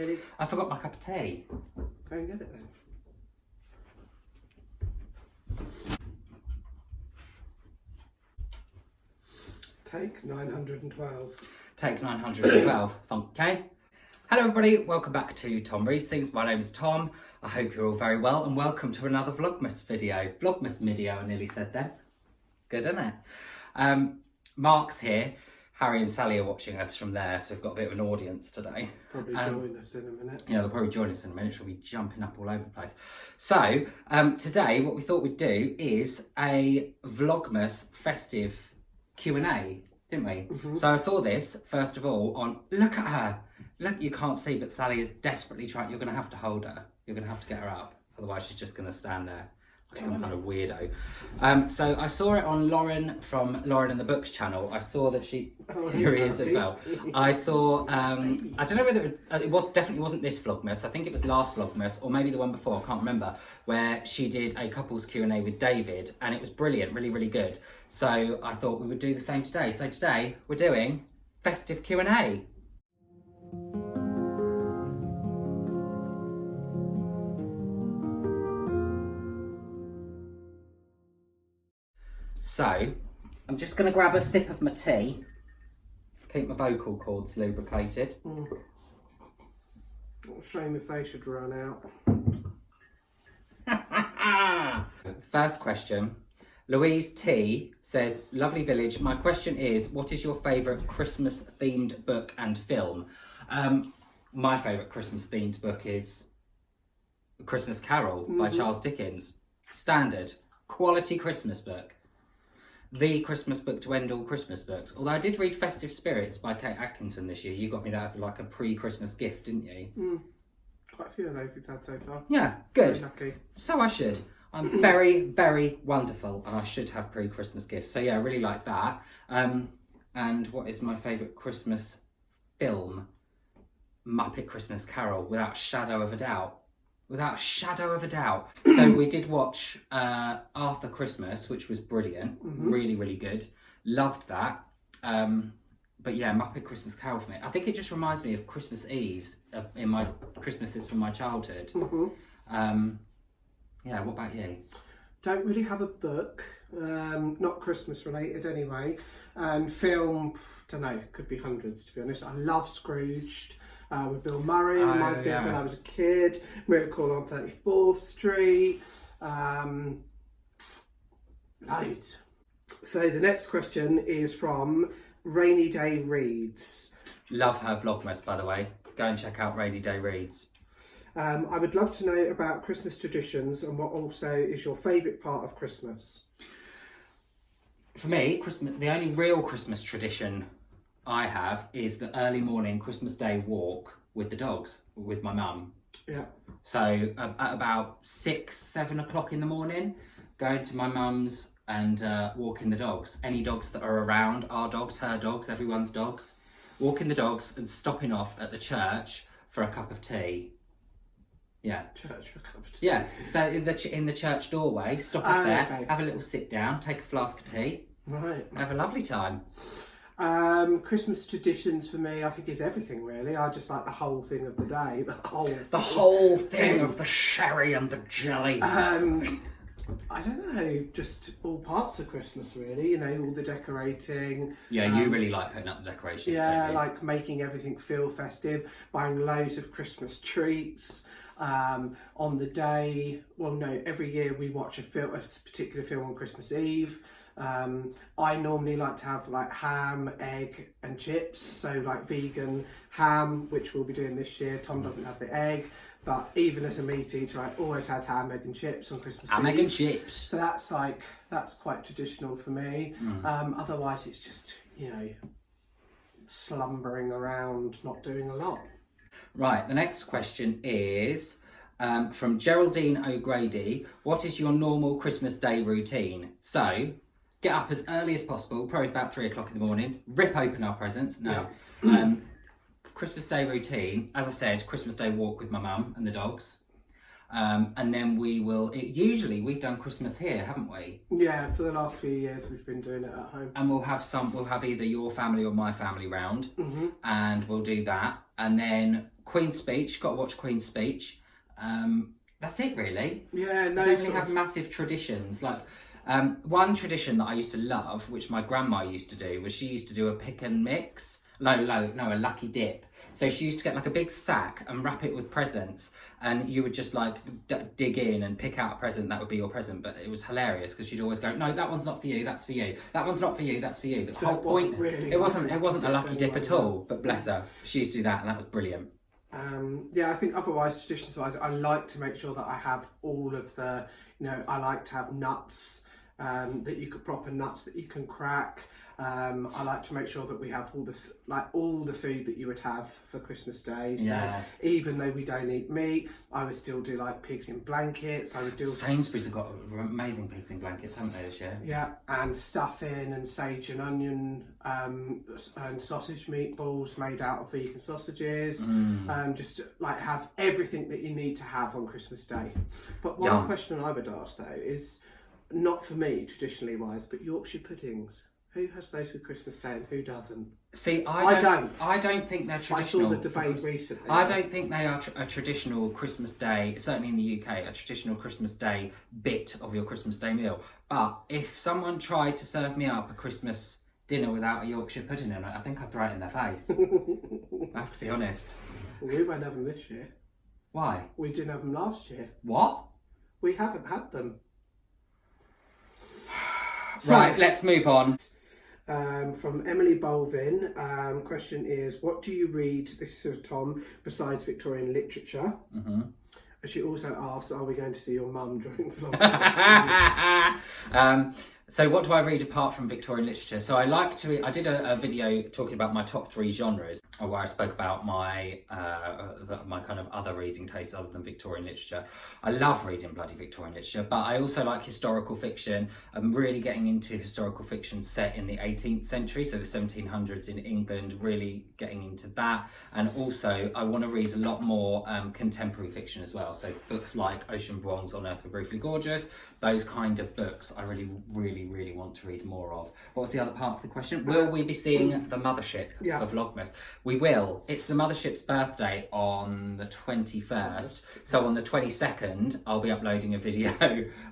I forgot my cup of tea. Go and get it then. Take 912. Take 912. Okay. Hello everybody, welcome back to Tom Reads Things. My name's Tom. I hope you're all very well and welcome to another Vlogmas video. Vlogmas video, I nearly said then. Good, isn't it? Mark's here. Harry and Sally are watching us from there, so we've got a bit of an audience today. Probably join us in a minute. Yeah, they'll probably join us in a minute. She'll be jumping up all over the place. So, today what we thought we'd do is a Vlogmas festive Q&A, didn't we? Mm-hmm. So I saw this, first of all, on... Look at her! Look, you can't see, but Sally is desperately trying... You're going to have to hold her. You're going to have to get her up. Otherwise, she's just going to stand there like some kind of weirdo. So I saw it on Lauren from Lauren and the Books channel. I saw that she... Here he is as well. I saw... I don't know whether it was definitely wasn't this Vlogmas. I think it was last Vlogmas, or maybe the one before, I can't remember, where she did a couples Q&A with David, and it was brilliant, really, really good. So I thought we would do the same today. So today we're doing festive Q&A. So, I'm just going to grab a sip of my tea, keep my vocal cords lubricated. Shame if they should run out. First question, Louise T says, lovely village, my question is, what is your favourite Christmas themed book and film? My favourite Christmas themed book is A Christmas Carol by Charles Dickens. Standard, quality Christmas book. The Christmas book to end all Christmas books. Although I did read Festive Spirits by Kate Atkinson this year. You got me that as like a pre-Christmas gift, didn't you? Quite a few of those he's had so far. Yeah, good. Very lucky. So I should. I'm very, very wonderful, and I should have pre-Christmas gifts. So yeah, I really like that. And what is my favourite Christmas film? Muppet Christmas Carol, without a shadow of a doubt. Without a shadow of a doubt. So we did watch Arthur Christmas, which was brilliant. Really, really good. Loved that. But yeah, Muppet Christmas Carol for me. I think it just reminds me of Christmas Eves in my Christmases from my childhood. Yeah, what about you? Don't really have a book. Not Christmas related anyway. And film, don't know, could be hundreds to be honest. I love Scrooged. With Bill Murray, reminds me of when I was a kid. Miracle on 34th Street. Loads. So the next question is from Rainy Day Reads. Love her Vlogmas, by the way. Go and check out Rainy Day Reads. I would love to know about Christmas traditions and what also is your favourite part of Christmas. For me, Christmas, the only real Christmas tradition I have is the early morning Christmas Day walk with the dogs, with my mum. Yeah. So at about 6, 7 o'clock in the morning, going to my mum's and walking the dogs. Any dogs that are around, our dogs, her dogs, everyone's dogs. Walking the dogs and stopping off at the church for a cup of tea. Yeah. Church for a cup of tea. Yeah. So in the church doorway, stop off there, have a little sit down, take a flask of tea. Right. Have a lovely time. Christmas traditions for me, I think, is everything really. I just like the whole thing of the day. The whole thing of the sherry and the jelly. I don't know, just all parts of Christmas really, you know, all the decorating. Yeah, you really like putting up the decorations, yeah, don't you? like making everything feel festive, buying loads of Christmas treats. On the day, well no, every year we watch a particular film on Christmas Eve. I normally like to have like ham, egg and chips, so like vegan ham, which we'll be doing this year. Tom doesn't have the egg, but even as a meat eater, I always had ham, egg and chips on Christmas Eve. Ham, egg and chips. So that's quite traditional for me. Otherwise it's just, you know, slumbering around, not doing a lot. Right, the next question is from Geraldine O'Grady. What is your normal Christmas Day routine? So, get up as early as possible, probably about 3 o'clock in the morning, rip open our presents. No. Yeah. Christmas Day routine, as I said, Christmas Day walk with my mum and the dogs. And then we will, usually we've done Christmas here, haven't we? Yeah, for the last few years we've been doing it at home. And we'll have either your family or my family round, and we'll do that. And then Queen's Speech. Got to watch Queen's Speech. That's it, really. Yeah, no. I don't really have massive traditions. Like, one tradition that I used to love, which my grandma used to do, was she used to do a pick and mix. No, a lucky dip. So she used to get like a big sack and wrap it with presents, and you would just like dig in and pick out a present that would be your present. But it was hilarious because she'd always go, "No, that one's not for you. That's for you. That one's not for you. That's for you." But the whole point, it wasn't a lucky dip at all. But bless her, she used to do that, and that was brilliant. Yeah, I think otherwise, traditions-wise, I like to make sure that I have all of the, I like to have nuts, proper nuts that you can crack. I like to make sure that we have all this, like all the food that you would have for Christmas Day. So even though we don't eat meat, I would still do like pigs in blankets. I would do Sainsbury's have got amazing pigs in blankets, haven't they, this year? Yeah, and stuffing and sage and onion and sausage meatballs made out of vegan sausages. Just like have everything that you need to have on Christmas Day. But one question I would ask though is, not for me traditionally wise, but Yorkshire puddings. Who has those with Christmas Day and who doesn't? See, I don't think they're traditional. I saw the debate recently. I don't think they are a traditional Christmas Day, certainly in the UK, a traditional Christmas Day bit of your Christmas Day meal. But if someone tried to serve me up a Christmas dinner without a Yorkshire pudding in it, I think I'd throw it in their face. I have to be honest. Well, we won't have them this year. Why? We didn't have them last year. What? We haven't had them. Right, let's move on. From Emily Bolvin, question is, what do you read, this is of Tom, besides Victorian literature? She also asked, are we going to see your mum during Vlogmas? So what do I read apart from Victorian literature? So I like to read, I did a video talking about my top 3 genres, where I spoke about my kind of other reading tastes other than Victorian literature. I love reading bloody Victorian literature, but I also like historical fiction. I'm really getting into historical fiction set in the 18th century, so the 1700s in England, really getting into that. And also I want to read a lot more contemporary fiction as well. So books like Ocean Vuong's On Earth We're Briefly Gorgeous, those kind of books I really want to read more of. What was the other part of the question? Will we be seeing the mothership for Vlogmas? We will. It's the mothership's birthday on the 21st. So on the 22nd, I'll be uploading a video,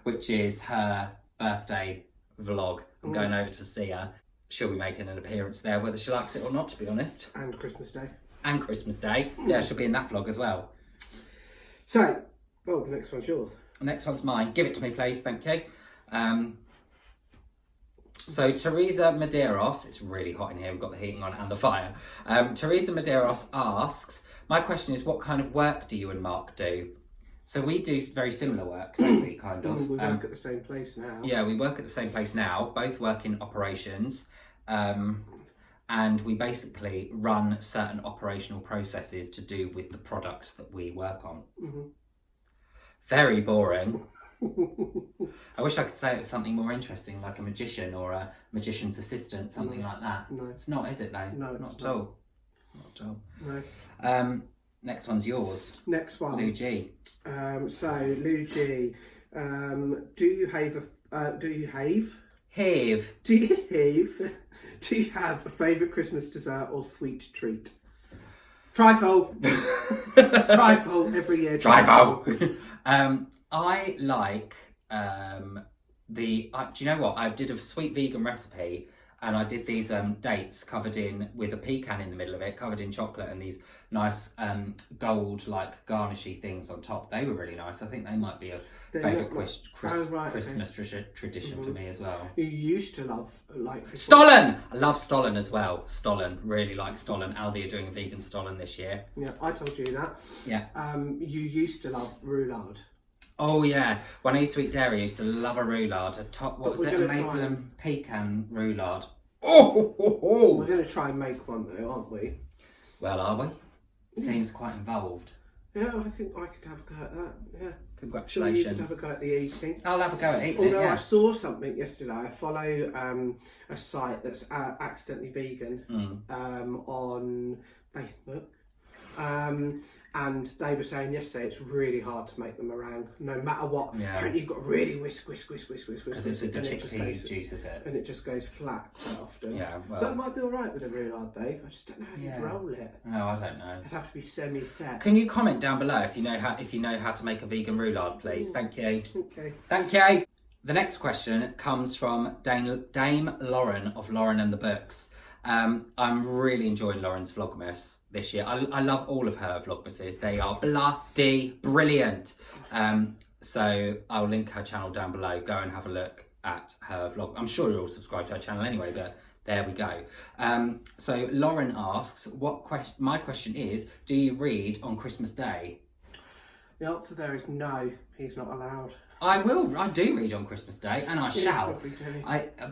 which is her birthday vlog. I'm going over to see her. She'll be making an appearance there, whether she likes it or not, to be honest. And Christmas Day. And Christmas Day. Yeah, she'll be in that vlog as well. So, the next one's yours. The next one's mine. Give it to me, please. Thank you. So Teresa Medeiros, it's really hot in here, we've got the heating on and the fire. Teresa Medeiros asks, my question is, what kind of work do you and Mark do? So we do very similar work, don't we, kind of? We work at the same place now. Yeah, we work at the same place now, both work in operations, and we basically run certain operational processes to do with the products that we work on. Very boring. I wish I could say it was something more interesting, like a magician or a magician's assistant, something like that. No. It's not, is it though? No, not at all. Not at all. No. Next one's yours. Next one. Lou G. So Lou G, do you have? Do you have a favourite Christmas dessert or sweet treat? Trifle. Trifle every year. Trifle. I like do you know what? I did a sweet vegan recipe, and I did these dates covered in with a pecan in the middle of it, covered in chocolate, and these nice gold like garnishy things on top. They were really nice. I think they might be a favourite Christmas tradition for me as well. You used to love Stollen! I love Stollen as well. Stollen, really like Stollen. Aldi are doing a vegan Stollen this year. Yeah, I told you that. Yeah. You used to love roulade. Oh yeah, when I used to eat dairy, I used to love a roulade. A maple and pecan roulade. We're going to try and make one though, aren't we? Well, are we? Seems quite involved. Yeah, I think I could have a go at that. Yeah. Congratulations. You could have a go at the eating. I'll have a go at eating. Although I saw something yesterday, I follow a site that's accidentally vegan on Facebook. And they were saying yesterday it's really hard to make the meringue, no matter what. Yeah. Apparently you've got to really whisk. Because it's with the chickpea juice, is it? And it just goes flat quite often. Yeah, well. That might be alright with a roulade though. I just don't know how you'd roll it. No, I don't know. It'd have to be semi-set. Can you comment down below if you know how to make a vegan roulade, please? Thank you. Okay. Thank you. The next question comes from Dame Lauren of Lauren and the Books. I'm really enjoying Lauren's Vlogmas this year. I love all of her Vlogmases. They are bloody brilliant. So I'll link her channel down below. Go and have a look at her vlog. I'm sure you're all subscribed to her channel anyway, but there we go. So Lauren asks, my question is, do you read on Christmas Day? The answer there is no, he's not allowed. I do read on Christmas Day, and I shall. Probably do.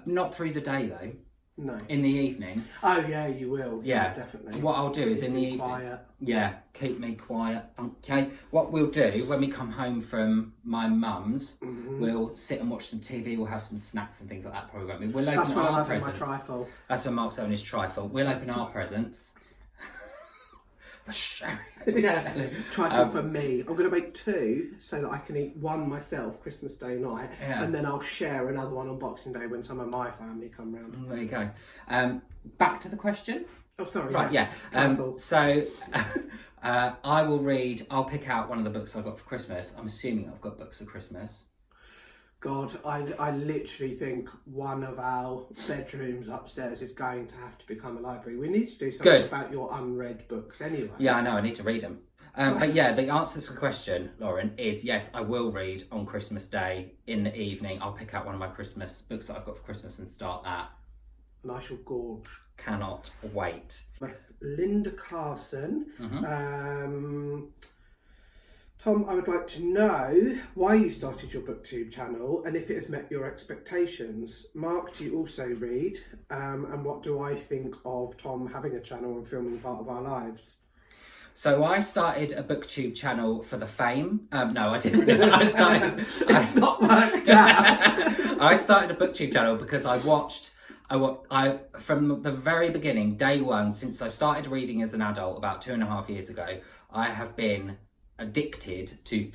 Not through the day though. No. In the evening. Oh yeah, you will. Yeah, definitely. What I'll do is in the evening. Quiet. Yeah, keep me quiet. Okay. What we'll do when we come home from my mum's, we'll sit and watch some TV. We'll have some snacks and things like that. Programming. We'll open our presents. My trifle. That's when Mark's having his trifle. We'll open our presents. Yeah, trifle for me. I'm going to make 2 so that I can eat one myself Christmas Day night, and then I'll share another one on Boxing Day when some of my family come round. There you go. Back to the question. Oh, sorry. Right, yeah. So I will read. I'll pick out one of the books I got for Christmas. I'm assuming I've got books for Christmas. God, I literally think one of our bedrooms upstairs is going to have to become a library. We need to do something about your unread books anyway. Yeah, I know, I need to read them. But yeah, the answer to the question, Lauren, is yes, I will read on Christmas Day in the evening. I'll pick out one of my Christmas books that I've got for Christmas and start that. And I shall gorge. Cannot wait. Linda Carson. Tom, I would like to know why you started your BookTube channel and if it has met your expectations. Mark, do you also read? And what do I think of Tom having a channel and filming part of our lives? So I started a BookTube channel for the fame. No, I didn't. It's not worked out. I started a BookTube channel because I from the very beginning, day one, since I started reading as an adult about 2.5 years ago, I have been addicted to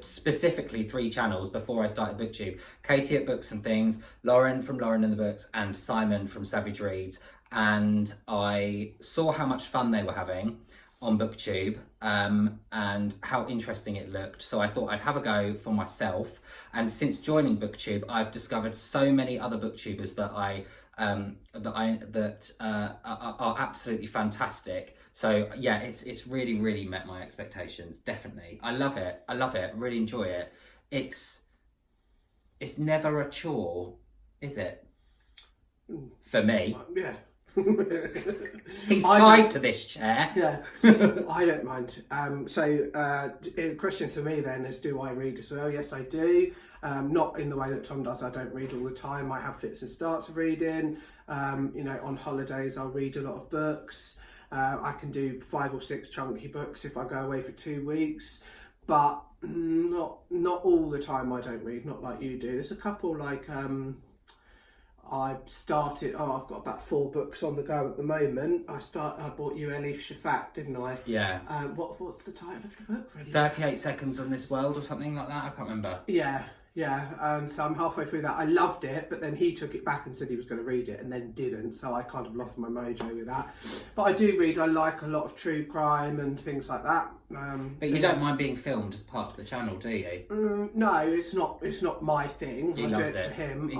specifically 3 channels before I started BookTube. Katie at Books and Things, Lauren from Lauren and the Books, and Simon from Savage Reads. And I saw how much fun they were having on BookTube and how interesting it looked. So I thought I'd have a go for myself. And since joining BookTube, I've discovered so many other BookTubers that are absolutely fantastic. So yeah, it's really, really met my expectations. Definitely. I love it. I really enjoy it. It's never a chore, is it? For me. Yeah. He's tied to this chair. Yeah, I don't mind. Question for me then is, do I read as well? Yes, I do. Not in the way that Tom does. I don't read all the time. I have fits and starts of reading. On holidays I'll read a lot of books. I can do 5 or 6 chunky books if I go away for 2 weeks, but not all the time. I don't read, not like you do. There's a couple like I've got about 4 books on the go at the moment. I bought you Elif Shafak, didn't I? Yeah. What's the title of the book? Really? 38 Seconds on This World or something like that. I can't remember. Yeah. So I'm halfway through that. I loved it, but then he took it back and said he was going to read it and then didn't. So I kind of lost my mojo with that. But I do read. I like a lot of true crime and things like that. But you don't mind being filmed as part of the channel, do you? No, it's not my thing. He loves it. For him. He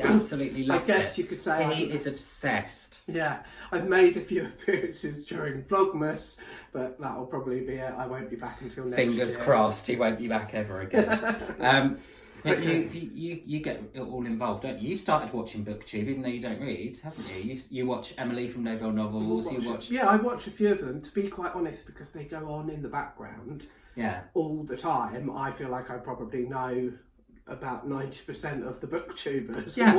absolutely loves it. I guess you could say he is obsessed. Yeah, I've made a few appearances during Vlogmas, but that'll probably be it. I won't be back until next year. Fingers crossed, he won't be back ever again. But okay. you get all involved, don't you? You started watching BookTube even though you don't read, haven't you? You watch Emily from Novell Novels. I watch a few of them, to be quite honest, because they go on in the background. Yeah. All the time. I feel like I probably know about 90% of the booktubers. Yeah.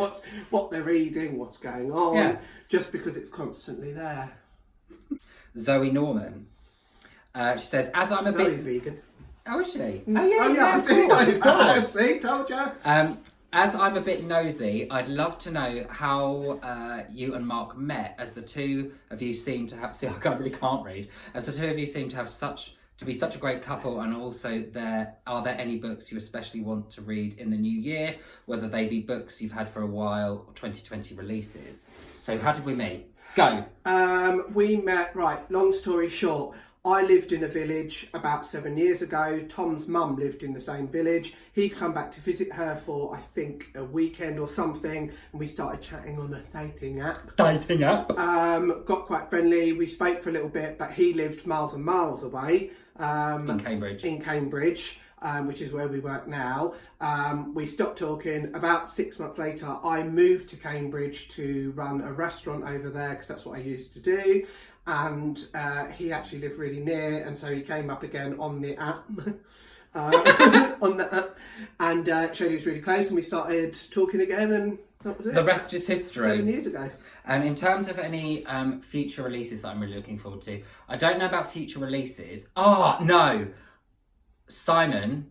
What they're reading, what's going on, just because it's constantly there. Zoe Norman. She says, as I'm Zoe's vegan. Oh, is she? Oh yeah, of course. See, told you. as I'm a bit nosy, I'd love to know how you and Mark met, as the two of you seem to have... See, I really can't read. As the two of you seem to have to be such a great couple, and also are there any books you especially want to read in the new year, whether they be books you've had for a while or 2020 releases? So how did we meet? Go. We met, right, long story short, I lived in a village about 7 years ago. Tom's mum lived in the same village. He'd come back to visit her for, I think, a weekend or something, and we started chatting on a dating app. Dating app? Got quite friendly. We spoke for a little bit, but he lived miles and miles away. In Cambridge. In Cambridge, which is where we work now. We stopped talking. About 6 months later, I moved to Cambridge to run a restaurant over there, because that's what I used to do. And he actually lived really near, and so he came up again on the app, on the app, and showed he was really close, and we started talking again, and that was it. The rest is history. 7 years ago. And in terms of any future releases that I'm really looking forward to, I don't know about future releases. Oh, no! Simon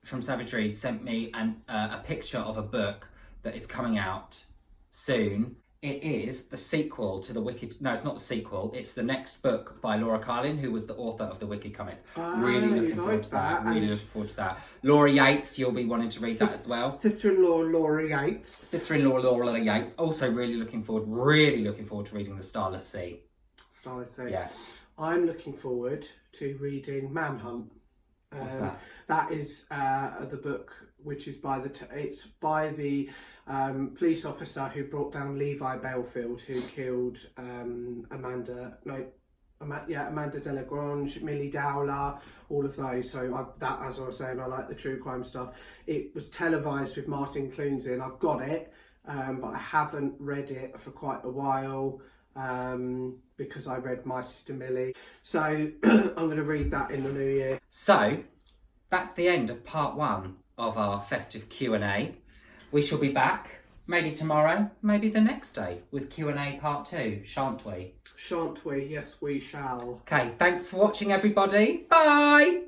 from Savage Reed sent me a picture of a book that is coming out soon. It is the sequel to The Wicked... No, it's not the sequel. It's the next book by Laura Carlin, who was the author of The Wicked Cometh. Really looking forward to that. Really looking forward to that. Laura Yates, you'll be wanting to read that as well. Sister-in-law Laura Yates. Sister-in-law Laura Yates. Also really looking forward to reading The Starless Sea. Starless Sea. Yeah. I'm looking forward to reading Manhunt. What's that? That is the book, which is by the police officer who brought down Levi Belfield, who killed Amanda Delagrange, Millie Dowler, all of those. So as I was saying, I like the true crime stuff. It was televised with Martin Clunes in. I've got it, but I haven't read it for quite a while. Because I read My Sister Millie. So I'm going to read that in the new year. So that's the end of part 1 of our festive Q&A. We shall be back maybe tomorrow, maybe the next day with Q&A part 2, shan't we? Shan't we? Yes, we shall. Okay, thanks for watching everybody. Bye!